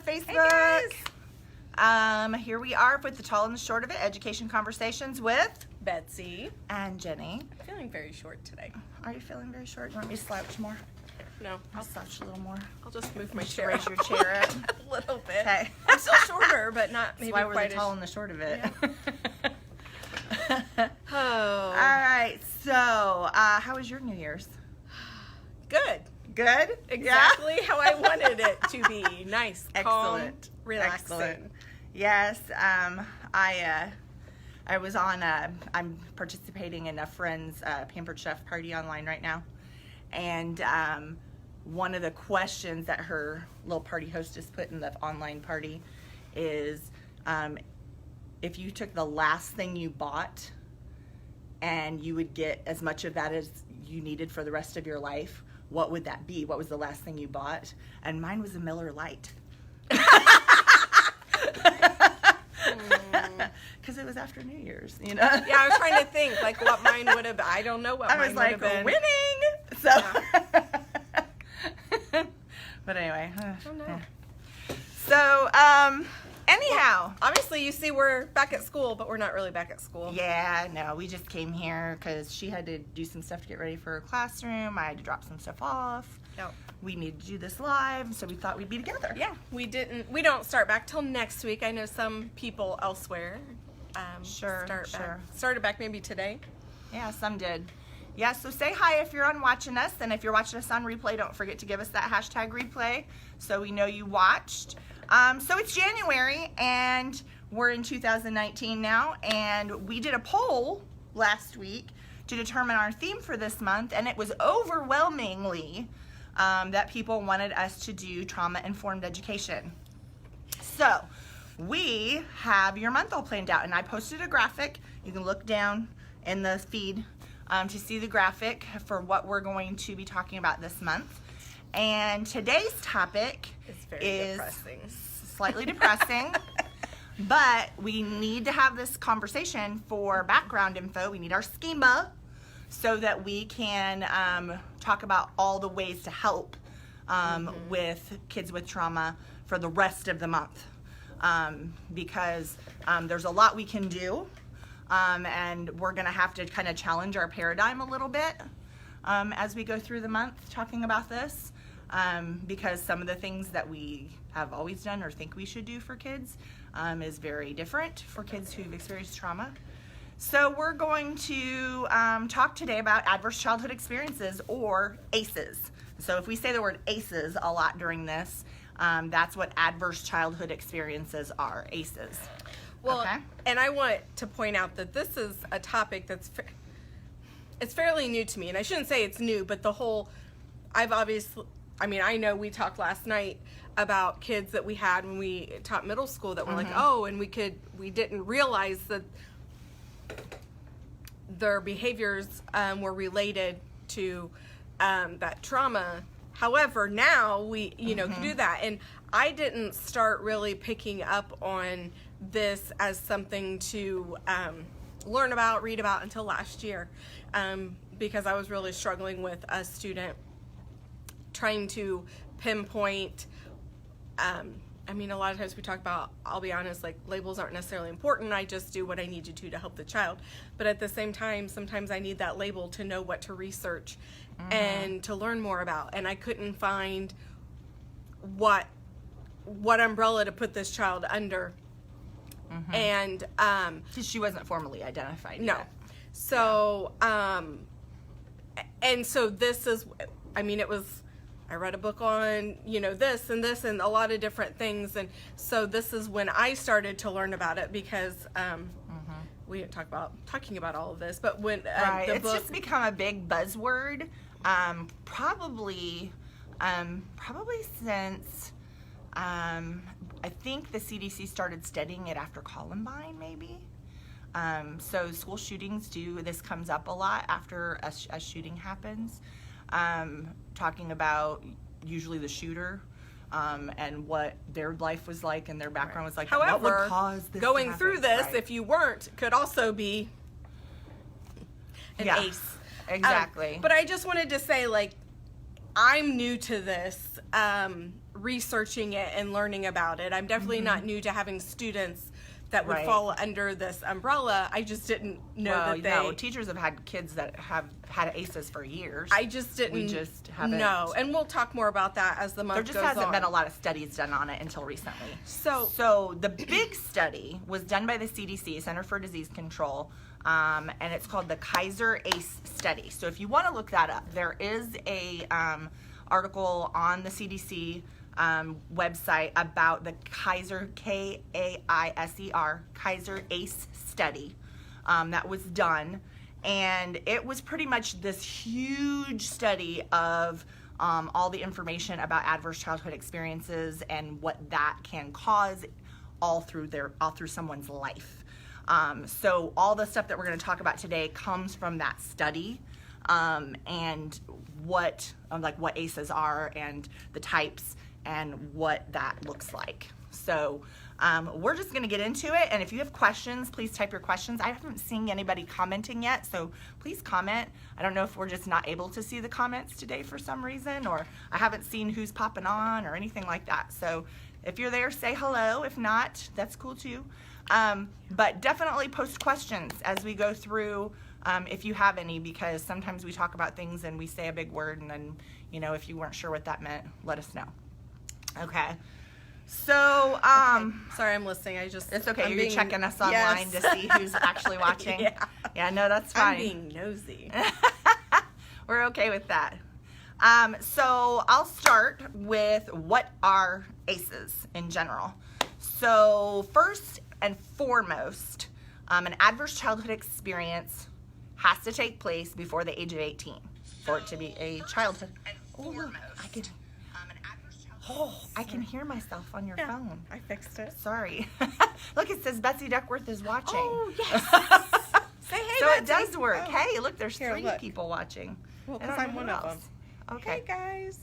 there, Facebook. Hey guys. Here we are with the tall and the short of it, education conversations with Betsy. and Jenny. I'm feeling very short today. Are you feeling very short? You want me to slouch more? No, I'll slouch a little more. I'll just move my Just chair. raise your chair up. a little bit. Okay. I'm still shorter, but not maybe That's why we're quite the tall and the short of it. Oh. All right. So, how was your New Year's? Good. Good. Exactly how I wanted it to be. Nice. Excellent. Calm, relaxing. Excellent. Yes. I was on. I'm participating in a friend's Pampered Chef party online right now, and one of the questions that her little party hostess put in the online party is, if you took the last thing you bought and you would get as much of that as you needed for the rest of your life, what would that be? What was the last thing you bought? And mine was a Miller Lite. Because it was after New Year's, you know? Yeah, I was trying to think like what mine would have been. I don't know what I mine was would like, have been. winning! So, but anyway. Oh, no. So, anyhow. Obviously, you see we're back at school, but we're not really back at school. Yeah, no, we just came here because she had to do some stuff to get ready for her classroom. I had to drop some stuff off. No. We needed to do this live, so we thought we'd be together. Yeah, we don't start back till next week. I know some people elsewhere started back maybe today. Yeah, some did. Yeah, so say hi if you're on watching us, and if you're watching us on replay, don't forget to give us that hashtag replay so we know you watched. So it's January, and we're in 2019 now, and we did a poll last week to determine our theme for this month, and it was overwhelmingly that people wanted us to do trauma-informed education. So we have your month all planned out, and I posted a graphic. You can look down in the feed to see the graphic for what we're going to be talking about this month. And today's topic is depressing. Slightly depressing, but we need to have this conversation for background info. We need our schema so that we can talk about all the ways to help with kids with trauma for the rest of the month. Because there's a lot we can do, and we're going to have to kind of challenge our paradigm a little bit as we go through the month talking about this, because some of the things that we have always done or think we should do for kids is very different for kids who've experienced trauma. So we're going to talk today about adverse childhood experiences, or ACEs. So if we say the word ACEs a lot during this, that's what adverse childhood experiences are, ACEs. Well, okay? And I want to point out that this is a topic that's it's fairly new to me, and I shouldn't say it's new, but the whole, I know we talked last night about kids that we had when we taught middle school that were like, oh, and we didn't realize that their behaviors were related to that trauma. However, now we, can do that. And I didn't start really picking up on this as something to learn about, read about until last year, because I was really struggling with a student trying to pinpoint. A lot of times we talk about, I'll be honest, like labels aren't necessarily important. I just do what I need to help the child. But at the same time, sometimes I need that label to know what to research and to learn more about. And I couldn't find what umbrella to put this child under. And She wasn't formally identified no. yet. So and so this is, it was, I read a book on, this and a lot of different things. And so this is when I started to learn about it, because we didn't talking about all of this, but when the it's book, just become a big buzzword, probably since I think the CDC started studying it after Columbine, maybe. So school shootings this comes up a lot after a shooting happens, talking about usually the shooter and what their life was like and their background was like. However, what would cause this going to through this, right. if you weren't, could also be an ace. Exactly. But I just wanted to say, like, I'm new to this researching it and learning about it. I'm definitely not new to having students that would Right. fall under this umbrella. I just didn't know that they. No, teachers have had kids that have had ACEs for years. I just didn't. We just haven't. No, and we'll talk more about that as the month There just goes hasn't on. been a lot of studies done on it until recently. So the big study was done by the CDC, Center for Disease Control, and it's called the Kaiser ACE study. So if you want to look that up, there is a article on the CDC website about the Kaiser, K-A-I-S-E-R, Kaiser ACE study that was done. And it was pretty much this huge study of all the information about adverse childhood experiences and what that can cause all through someone's life. So all the stuff that we're going to talk about today comes from that study, and what ACEs are and the types and what that looks like. So we're just going to get into it, and if you have questions, please type your questions. I haven't seen anybody commenting yet, so please comment. I don't know if we're just not able to see the comments today for some reason, or I haven't seen who's popping on or anything like that. So if you're there, say hello. If not, that's cool too. But definitely post questions as we go through, if you have any, because sometimes we talk about things and we say a big word, and then, if you weren't sure what that meant, let us know. Okay. So, sorry, I'm listening. it's okay. I'm You're being- checking us online yes. to see who's actually watching. Yeah. No, that's fine. I'm being nosy. We're okay with that. So I'll start with what are ACEs in general. So first and foremost, an adverse childhood experience has to take place before the age of 18 for it to be a childhood. Oh, look, I can hear myself on your phone. I fixed it. Sorry. Look, it says Betsy Duckworth is watching. Oh, yes. Say hey, So it Betsy. does work. Oh. Hey, look, there's Here, 3 look. people watching. Well, I 'cause don't I'm know one who of else. them. Okay. Hey, guys.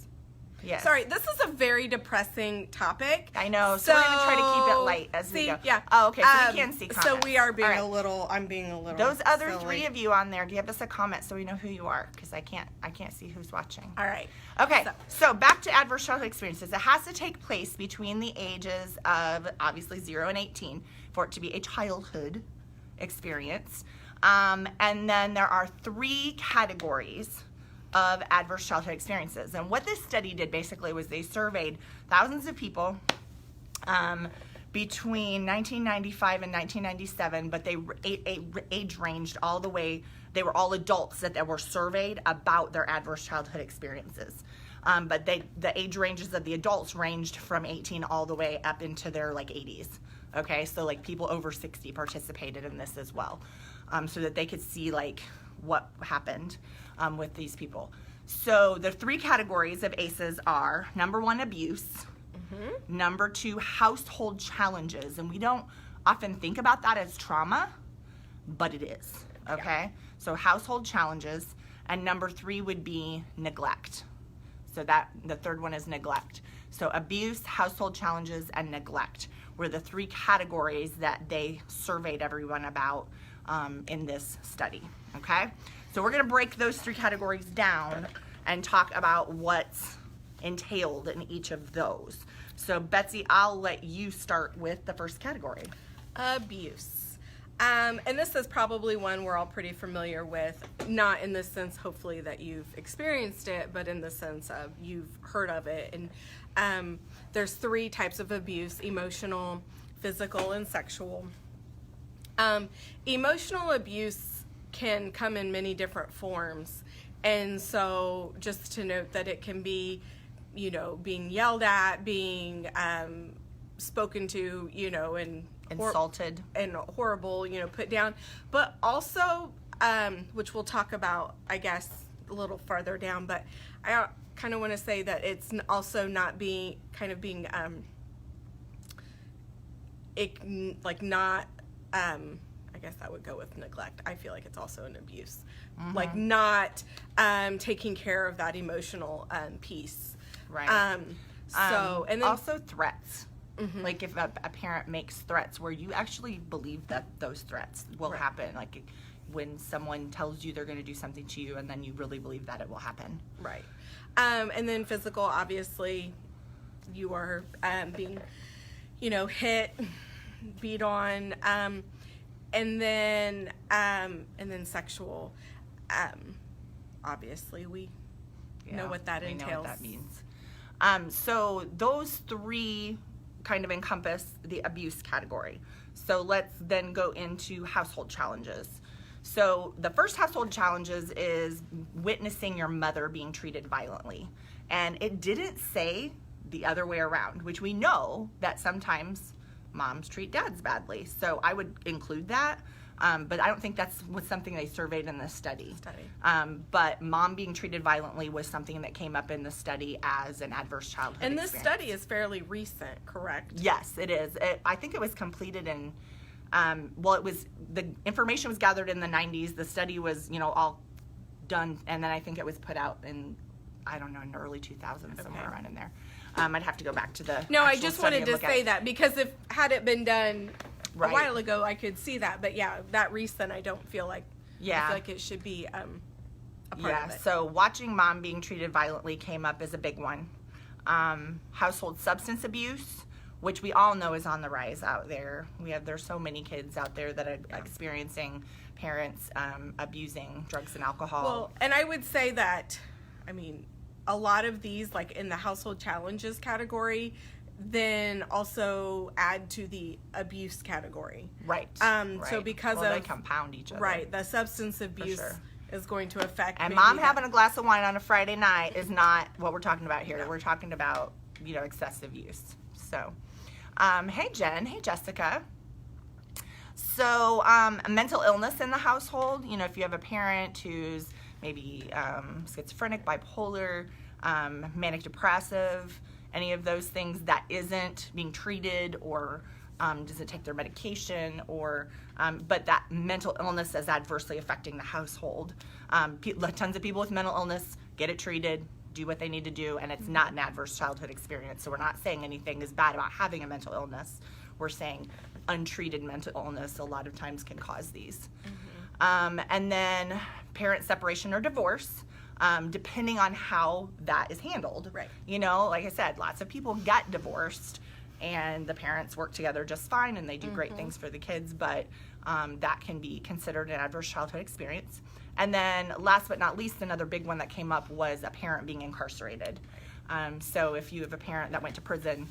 Yes. Sorry, this is a very depressing topic. I know. So we're going to try to keep it light as we see, go. Yeah. Oh, okay. So we can see comments. So we are being All right. a little. I'm being a little. Those other silly. 3 of you on there, give us a comment so we know who you are, because I can't see who's watching. All right. Okay, so back to adverse childhood experiences. It has to take place between the ages of obviously 0 and 18 for it to be a childhood experience. And then there are 3 categories of adverse childhood experiences. And what this study did basically was they surveyed thousands of people between 1995 and 1997, but they age ranged all the way. They were all adults that were surveyed about their adverse childhood experiences. But the age ranges of the adults ranged from 18 all the way up into their 80s. Okay, so people over 60 participated in this as well, so that they could see what happened with these people. So the 3 categories of ACEs are, number 1, abuse. Number 2, household challenges. And we don't often think about that as trauma, but it is. Okay? Yeah. So household challenges. And number 3 would be neglect. So that the 3rd one is neglect. So abuse, household challenges, and neglect were the 3 categories that they surveyed everyone about in this study. Okay? So we're going to break those 3 categories down and talk about what's entailed in each of those. So Betsy, I'll let you start with the first category. Abuse. And this is probably one we're all pretty familiar with, not in the sense, hopefully, that you've experienced it, but in the sense of you've heard of it. And there's 3 types of abuse: emotional, physical, and sexual. Emotional abuse can come in many different forms. And so just to note that it can be, being yelled at, being spoken to, and insulted and horrible, put down, but also, which we'll talk about, I guess, a little farther down, but I kind of want to say that it's also not being, not, I guess that would go with neglect. I feel like it's also an abuse. Not taking care of that emotional piece. Right. And then also threats. Like if a parent makes threats where you actually believe that those threats will happen, like when someone tells you they're going to do something to you and then you really believe that it will happen. Right. And then physical, obviously, you are being, hit, beat on, and then sexual. Obviously, we know what that entails. We know what that means. So those three kind of encompass the abuse category. So let's then go into household challenges. So the first household challenges is witnessing your mother being treated violently. And it didn't say the other way around, which we know that sometimes moms treat dads badly. So I would include that. But I don't think was something they surveyed in this study. But mom being treated violently was something that came up in the study as an adverse childhood And this experience. study is fairly recent, correct? Yes, it is. I think it was completed in, the information was gathered in the 90s. The study was, all done, and then I think it was put out in, I don't know, in the early 2000s, somewhere around in there. I'd have to go back to the No, I actual just study wanted and to look say at that because had it been done Right. a while ago, I could see that. But yeah, that recent, I don't feel like. Yeah. I feel like it should be a part of it. So watching mom being treated violently came up as a big one. Household substance abuse, which we all know is on the rise out there. There's so many kids out there that are experiencing parents abusing drugs and alcohol. Well, and I would say that, a lot of these, like in the household challenges category, then also add to the abuse category. Right. So because they compound each other. Right, the substance abuse is going to affect. And mom having a glass of wine on a Friday night is not what we're talking about here. No. We're talking about, excessive use. So, hey Jen, hey Jessica. So, mental illness in the household, if you have a parent who's maybe schizophrenic, bipolar, manic depressive, any of those things that isn't being treated or doesn't take their medication or but that mental illness is adversely affecting the household. Tons of people with mental illness get it treated, do what they need to do, and it's not an adverse childhood experience. So we're not saying anything is bad about having a mental illness. We're saying untreated mental illness a lot of times can cause these. And then parent separation or divorce. Depending on how that is handled. Right. Like I said, lots of people get divorced and the parents work together just fine and they do great things for the kids, but that can be considered an adverse childhood experience. And then last but not least, another big one that came up was a parent being incarcerated. So if you have a parent that went to prison,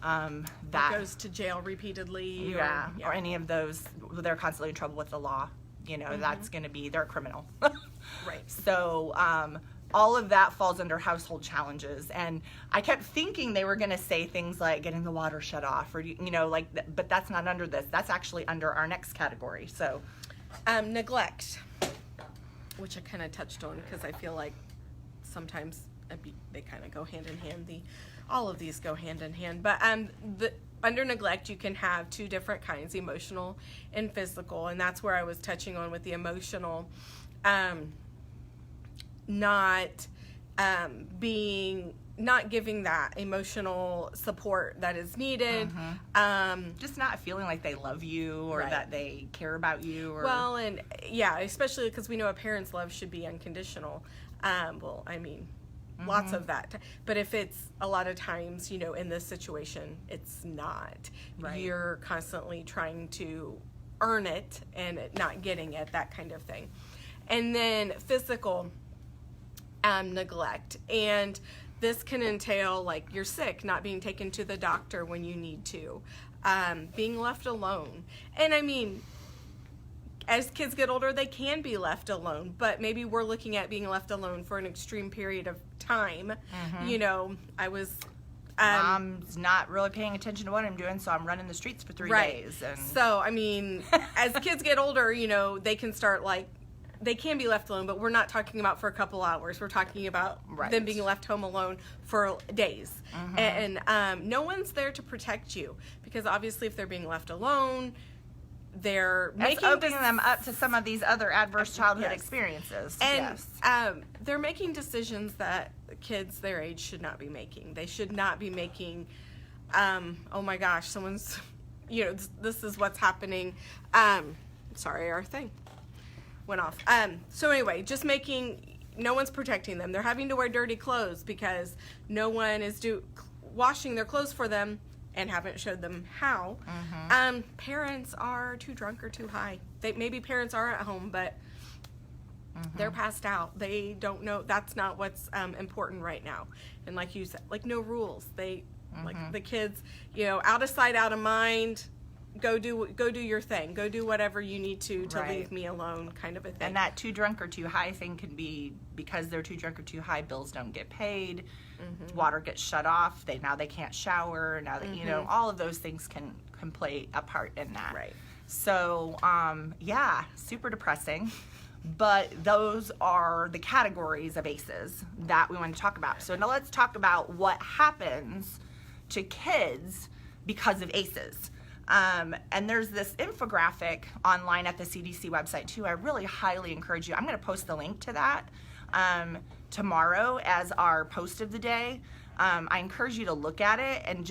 that goes to jail repeatedly. Or any of those, they're constantly in trouble with the law. That's going to be, they're a criminal. Right. So all of that falls under household challenges. And I kept thinking they were going to say things like getting the water shut off or, but that's not under this. That's actually under our next category. So neglect, which I kind of touched on because I feel like sometimes they kind of go hand in hand. All of these go hand in hand. But under neglect, you can have two different kinds, emotional and physical. And that's where I was touching on with the emotional, not giving that emotional support that is needed. just not feeling like they love you or that they care about you. Or... Well, and especially because we know a parent's love should be unconditional. Lots of that. But if it's a lot of times, in this situation, it's not. Right. You're constantly trying to earn it and not getting it, that kind of thing. And then physical neglect. And this can entail, like, you're sick, not being taken to the doctor when you need to, being left alone. And as kids get older, they can be left alone, but maybe we're looking at being left alone for an extreme period of time. I was... Mom's not really paying attention to what I'm doing, so I'm running the streets for 3 days. And... So, as kids get older, they can start, they can be left alone, but we're not talking about for a couple hours. We're talking about them being left home alone for days. And no one's there to protect you because obviously if they're being left alone, they're opening them up to some of these other adverse childhood experiences. And they're making decisions that kids their age should not be making. They should not be making, oh my gosh, someone's, this is what's happening. Sorry, our thing went off. So anyway, just no one's protecting them. They're having to wear dirty clothes because no one is washing their clothes for them and haven't showed them how. Parents are too drunk or too high. Maybe parents are at home, but they're passed out. They don't know. That's not what's important right now. And like you said, like no rules. Like the kids, out of sight, out of mind. Go do your thing. Go do whatever you need to leave me alone, kind of a thing. And that too drunk or too high thing can be because they're too drunk or too high. Bills don't get paid. Water gets shut off. They can't shower. Now that all of those things can play a part in that. Right. So super depressing. But those are the categories of ACEs that we want to talk about. So now let's talk about what happens to kids because of ACEs. And there's this infographic online at the CDC website too. I really highly encourage you. I'm going to post the link to that tomorrow as our post of the day. I encourage you to look at it and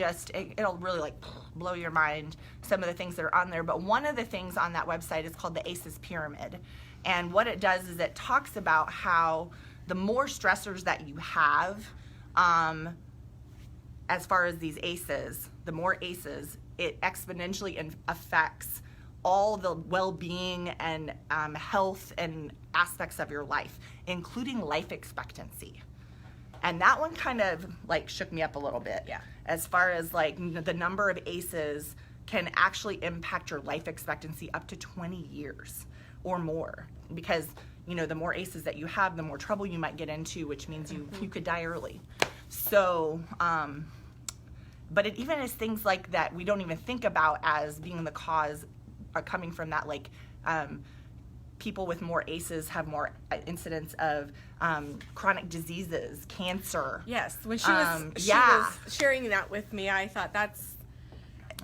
it'll really like blow your mind, some of the things that are on there. But one of the things on that website is called the ACEs Pyramid. And what it does is it talks about how the more stressors that you have, as far as these ACEs, the more ACEs, it exponentially affects all the well-being and health and aspects of your life, including life expectancy. And that one kind of like shook me up a little bit. Yeah. As far as like the number of ACEs can actually impact your life expectancy up to 20 years or more, because the more ACEs that you have, the more trouble you might get into, which means you could die early. So but it even is things like that we don't even think about as being the cause are coming from that, like people with more ACEs have more incidence of chronic diseases, cancer. Yes, when she was sharing that with me, I thought that's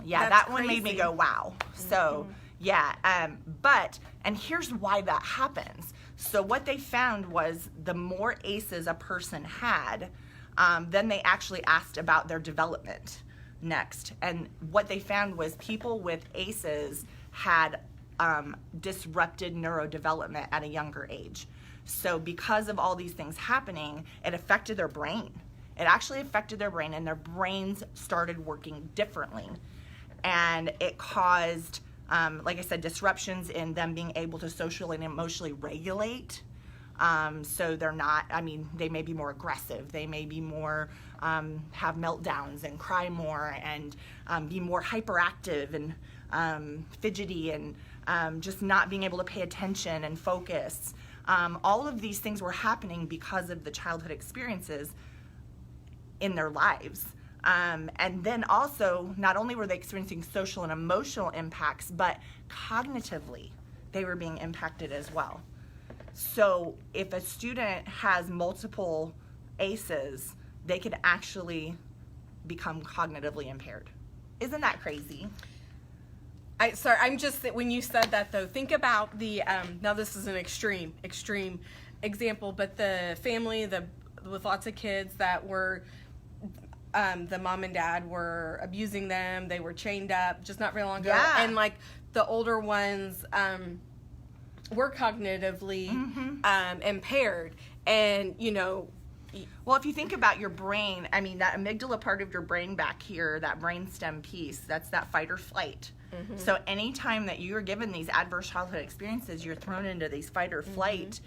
that crazy. One made me go wow. So and here's why that happens. So what they found was the more ACEs a person had, then they actually asked about their development next. And what they found was people with ACEs had disrupted neurodevelopment at a younger age. So because of all these things happening, it affected their brain. It actually affected their brain, and their brains started working differently. And it caused, like I said, disruptions in them being able to socially and emotionally regulate. So they're not, they may be more aggressive. They may be more, have meltdowns and cry more and be more hyperactive and fidgety and just not being able to pay attention and focus. All of these things were happening because of the childhood experiences in their lives. And then also, not only were they experiencing social and emotional impacts, but cognitively, they were being impacted as well. So if a student has multiple ACEs, they could actually become cognitively impaired. Isn't that crazy? I'm just, when you said that though, think about the, now this is an extreme example, but the family with lots of kids that were, the mom and dad were abusing them, they were chained up just not very long ago, and like the older ones, were cognitively impaired, and well, if you think about your brain, that amygdala part of your brain back here, that brainstem piece, that's that fight or flight. So anytime that you are given these adverse childhood experiences, you're thrown into these fight or flight,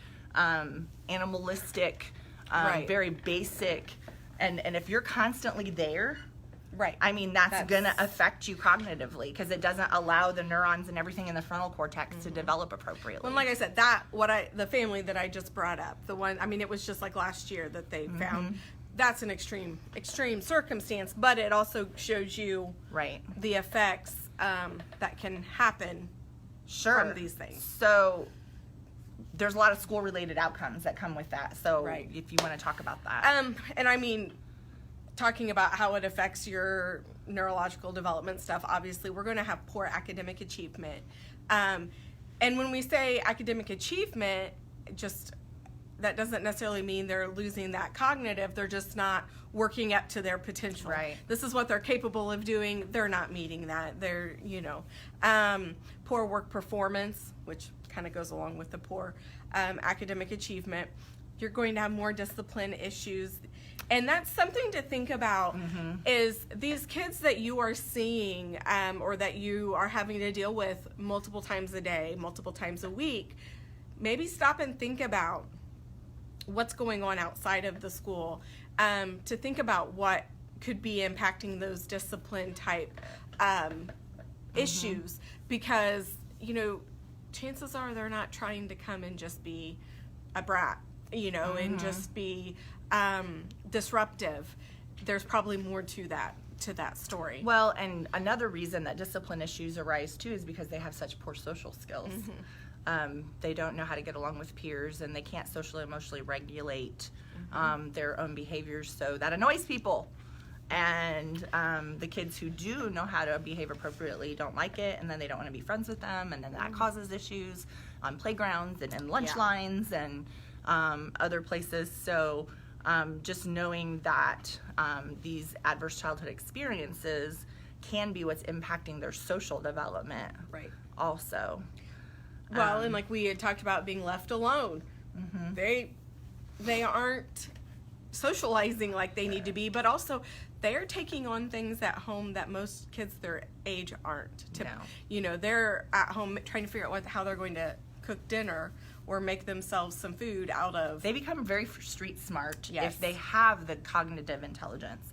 animalistic, very basic, and if you're constantly there, that's gonna affect you cognitively, because it doesn't allow the neurons and everything in the frontal cortex to develop appropriately. Well, like I said, the family that I just brought up, the one, it was just like last year that they found. That's an extreme circumstance, but it also shows you the effects that can happen from these things. So there's a lot of school-related outcomes that come with that. So if you want to talk about that. And talking about how it affects your neurological development stuff, obviously we're going to have poor academic achievement. And when we say academic achievement, that doesn't necessarily mean they're losing that cognitive. They're just not working up to their potential. This is what they're capable of doing. They're not meeting that. They're, poor work performance, which kind of goes along with the poor academic achievement. You're going to have more discipline issues. And that's something to think about, is these kids that you are seeing or that you are having to deal with multiple times a day, multiple times a week, maybe stop and think about what's going on outside of the school, to think about what could be impacting those discipline type issues, because, you know, chances are they're not trying to come and just be a brat, you know, and just be disruptive. There's probably more to that story. Well, and another reason that discipline issues arise too is because they have such poor social skills. They don't know how to get along with peers, and they can't socially emotionally regulate their own behaviors, so that annoys people. And the kids who do know how to behave appropriately don't like it, and then they don't want to be friends with them, and then that causes issues on playgrounds and in lunch lines and other places. So just knowing that these adverse childhood experiences can be what's impacting their social development also. Well, and like we had talked about being left alone. They aren't socializing like they need to be, but also they're taking on things at home that most kids their age aren't. You know, they're at home trying to figure out how they're going to cook dinner or make themselves some food out of. They become very street smart if they have the cognitive intelligence.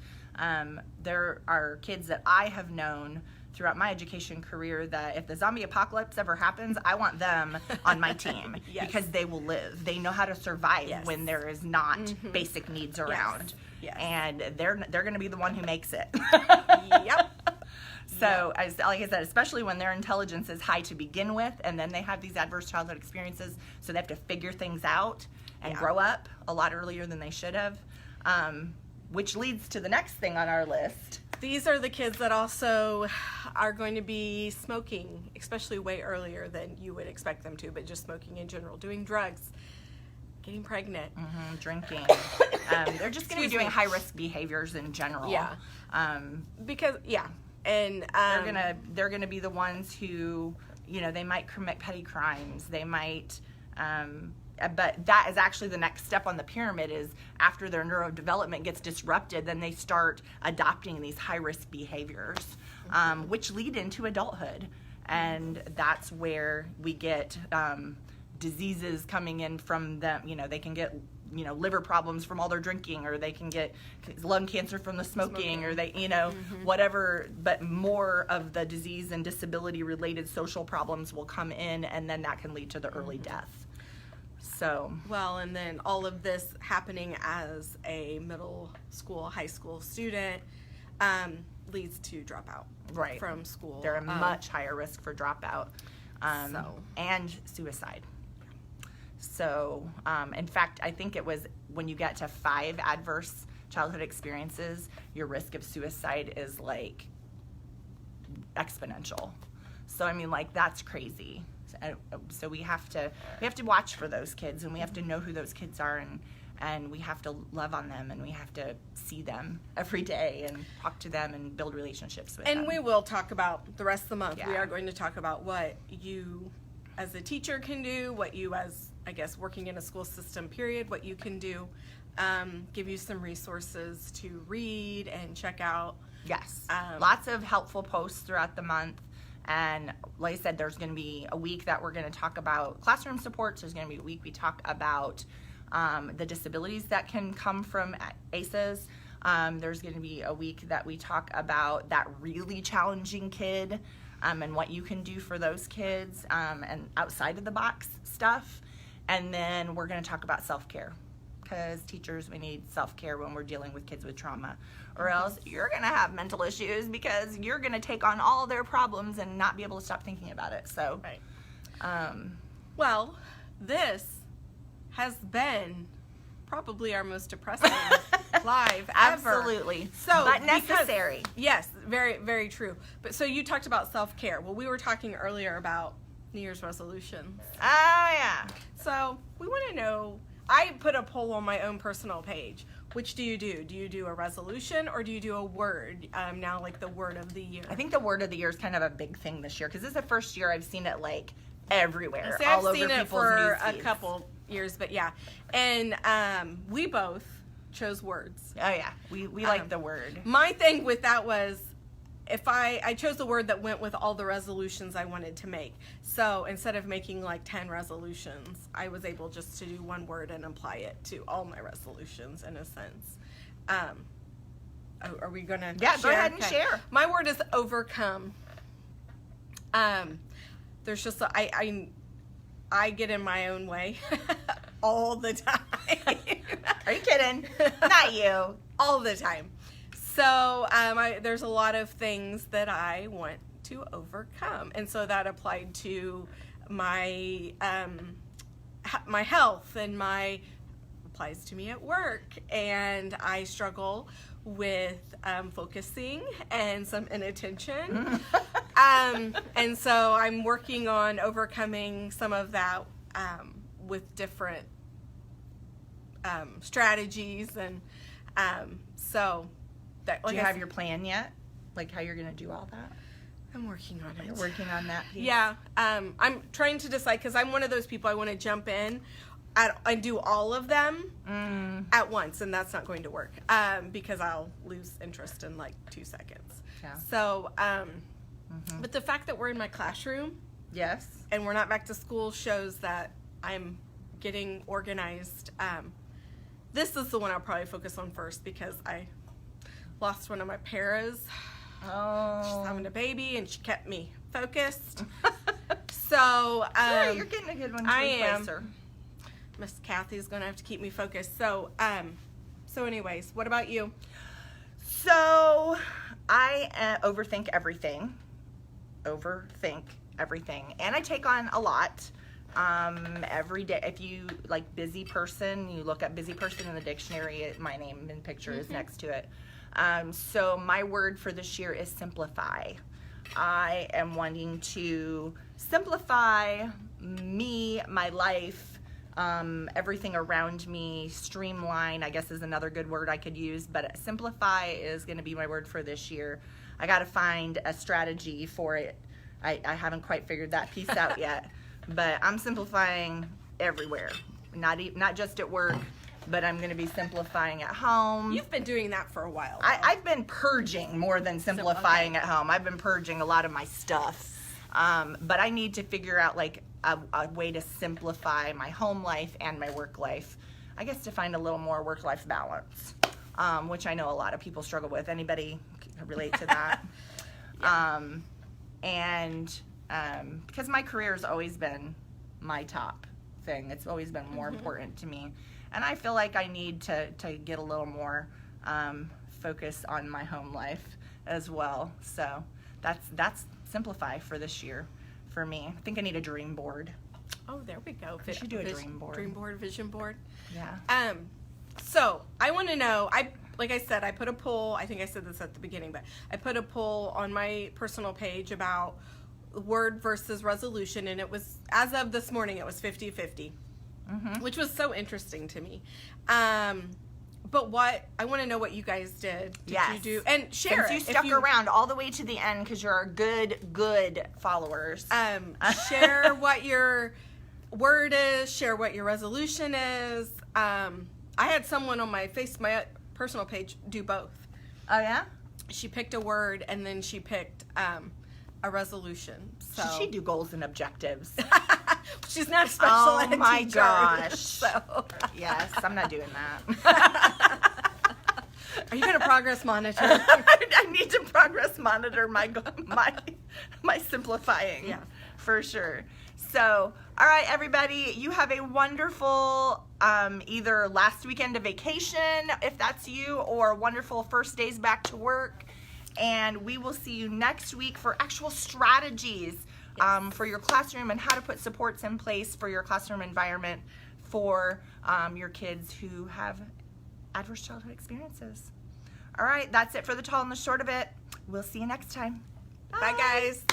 There are kids that I have known throughout my education career that if the zombie apocalypse ever happens, I want them on my team because they will live. They know how to survive when there is not basic needs around. And they're going to be the one who makes it. So, like I said, especially when their intelligence is high to begin with, and then they have these adverse childhood experiences, so they have to figure things out and grow up a lot earlier than they should have, which leads to the next thing on our list. These are the kids that also are going to be smoking, especially way earlier than you would expect them to, but just smoking in general, doing drugs, getting pregnant, drinking. They're just going to be doing high-risk behaviors in general. Because and they're gonna be the ones who, you know, they might commit petty crimes. They might, but that is actually the next step on the pyramid. Is after their neurodevelopment gets disrupted, then they start adopting these high-risk behaviors, which lead into adulthood, and that's where we get diseases coming in from them. You know, they can get, you know, liver problems from all their drinking, or they can get lung cancer from the smoking. Or they, you know, whatever, but more of the disease and disability related social problems will come in, and then that can lead to the early death. So, well, and then all of this happening as a middle school, high school student leads to dropout from school. They're a much higher risk for dropout and suicide. So, in fact, I think it was when you get to 5 adverse childhood experiences, your risk of suicide is like exponential. So, I mean, like, that's crazy. So we have to watch for those kids, and we have to know who those kids are, and we have to love on them, and we have to see them every day and talk to them and build relationships with them. And we will talk about the rest of the month. We are going to talk about what you as a teacher can do, what you as, I guess, working in a school system period, what you can do, give you some resources to read and check out. Yes, lots of helpful posts throughout the month. And like I said, there's going to be a week that we're going to talk about classroom supports. There's going to be a week we talk about the disabilities that can come from ACEs. There's going to be a week that we talk about that really challenging kid and what you can do for those kids and outside of the box stuff. And then we're going to talk about self-care, because teachers, we need self-care when we're dealing with kids with trauma, or else you're going to have mental issues because you're going to take on all their problems and not be able to stop thinking about it. So, well, this has been probably our most depressing live ever. Absolutely. So, but necessary. Yes, very, very true. But so you talked about self-care. Well, we were talking earlier about New Year's resolutions. Oh, yeah. So we want to know, I put a poll on my own personal page. Which do you do? Do you do a resolution, or do you do a word? Now, like the word of the year. I think the word of the year is kind of a big thing this year, because this is the first year I've seen it like everywhere, I've all over seen it people's for news a feeds. couple years, but yeah. And we both chose words. Oh yeah, we like the word. My thing with that was, if I chose the word that went with all the resolutions I wanted to make. So instead of making like 10 resolutions, I was able just to do one word and apply it to all my resolutions in a sense. Are we gonna? Yeah, share? go ahead and Okay. share. My word is overcome. There's just I get in my own way all the time. Are you kidding? Not you. All the time. So there's a lot of things that I want to overcome, and so that applied to my my health, and applies to me at work, and I struggle with focusing and some inattention. And so I'm working on overcoming some of that with different strategies, and so that, Do you have your plan yet? Like how you're gonna do all that? I'm working on it. You're working on that piece? Yeah, I'm trying to decide, because I'm one of those people, I want to jump in and do all of them at once, and that's not going to work because I'll lose interest in like 2 seconds. Yeah. So, but the fact that we're in my classroom Yes. and we're not back to school shows that I'm getting organized. This is the one I'll probably focus on first, because I lost one of my paras. Oh. She's having a baby, and she kept me focused. So Sure, you're getting a good one to I replace am. her. Miss Kathy's gonna have to keep me focused. So anyways, what about you? So I overthink everything, and I take on a lot every day. If you like busy person, you look up busy person in the dictionary, my name and picture is next to it. So my word for this year is simplify. I am wanting to simplify me, my life, everything around me. Streamline, I guess, is another good word I could use, but simplify is going to be my word for this year. I got to find a strategy for it. I haven't quite figured that piece out yet, but I'm simplifying everywhere, not just at work, but I'm going to be simplifying at home. You've been doing that for a while. I've been purging more than simplifying at home. I've been purging a lot of my stuff, but I need to figure out like a way to simplify my home life and my work life. I guess to find a little more work-life balance, which I know a lot of people struggle with. Anybody can relate to that? Because my career has always been my top thing. It's always been more important to me. And I feel like I need to get a little more focus on my home life as well. So that's simplify for this year for me. I think I need a dream board. Oh, there we go. We should do a dream board. Dream board, vision board. Yeah. So I want to know, like I said, I put a poll, I think I said this at the beginning, but I put a poll on my personal page about word versus resolution, and it was, as of this morning, it was 50-50, which was so interesting to me. But I want to know what you guys did. Did you do, and share Since it. you stuck around all the way to the end because you're our good followers. Share what your word is, share what your resolution is. I had someone on my personal page do both. Oh yeah? She picked a word, and then she picked a resolution. So Should she do goals and objectives? she's not a special ed Oh my teacher, gosh. So Yes, I'm not doing that. are you going to progress monitor? I need to progress monitor my simplifying. Yeah. For sure. So, all right, everybody, you have a wonderful either last weekend of vacation, if that's you, or wonderful first days back to work. And we will see you next week for actual strategies for your classroom and how to put supports in place for your classroom environment for your kids who have adverse childhood experiences. All right, that's it for the tall and the short of it. We'll see you next time. Bye guys.